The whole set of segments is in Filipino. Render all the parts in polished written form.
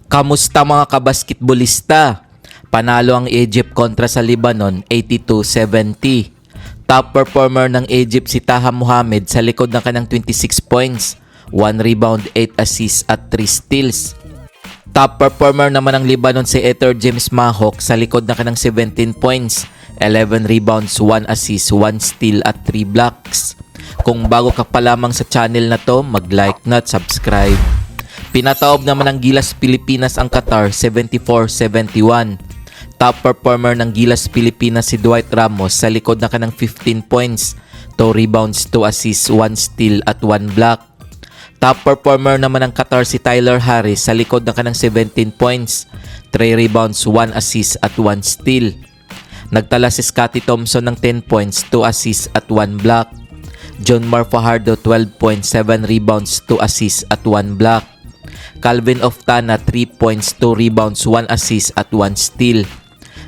Kamusta mga kabasketbolista? Panalo ang Egypt kontra sa Lebanon 82-70. Top performer ng Egypt si Taha Mohamed sa likod ng kanang 26 points, 1 rebound, 8 assists at 3 steals. Top performer naman ng Lebanon si Ether James Mahok sa likod ng kanang 17 points, 11 rebounds, 1 assist, 1 steal at 3 blocks. Kung bago ka pa lamang sa channel na to, mag-like na at subscribe. Pinataob naman ng Gilas Pilipinas ang Qatar 74-71. Top performer ng Gilas Pilipinas si Dwight Ramos sa likod na kanang 15 points, 2 rebounds, 2 assists, 1 steal at 1 block. Top performer naman ng Qatar si Tyler Harris sa likod na kanang 17 points, 3 rebounds, 1 assist at 1 steal. Nagtala si Scottie Thompson ng 10 points, 2 assists at 1 block. John Mar Fajardo 12 points, 7 rebounds, 2 assists at 1 block. Calvin Oftana 3 points, 2 rebounds, 1 assist at 1 steal.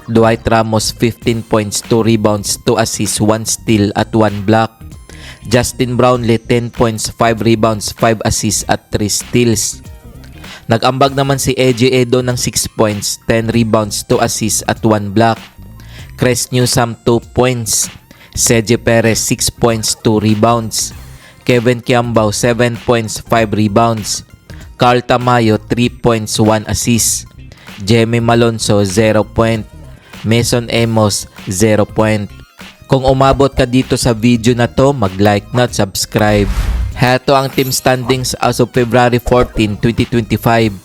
Dwight Ramos 15 points, 2 rebounds, 2 assists, 1 steal at 1 block. Justin Brownlee 10 points, 5 rebounds, 5 assists at 3 steals. Nag-ambag naman si Eji Edo ng 6 points, 10 rebounds, 2 assists at 1 block. Chris Newsome 2 points. Sergio Perez 6 points, 2 rebounds. Kevin Kiambao 7 points, 5 rebounds. Carl Tamayo 3 points, 1 assist. Jemmy Malonzo 0 point. Mason Amos 0 point. Kung umabot ka dito sa video na to, mag-like na at subscribe. Heto ang team standings as of February 14, 2025.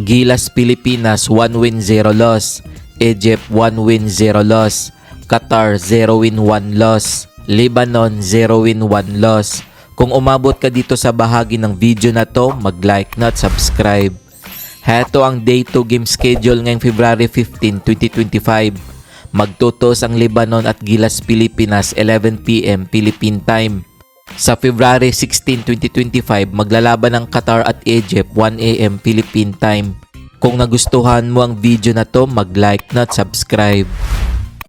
Gilas Pilipinas 1 win 0 loss. Egypt 1 win 0 loss. Qatar 0 win 1 loss. Lebanon 0 win 1 loss. Kung umabot ka dito sa bahagi ng video na to, mag-like na at subscribe. Heto ang Day 2 game schedule ngayong February 15, 2025. Magtutos ang Lebanon at Gilas Pilipinas 11 PM Philippine Time. Sa February 16, 2025, maglalaban ang Qatar at Egypt 1 AM Philippine Time. Kung nagustuhan mo ang video na to, mag-like na at subscribe.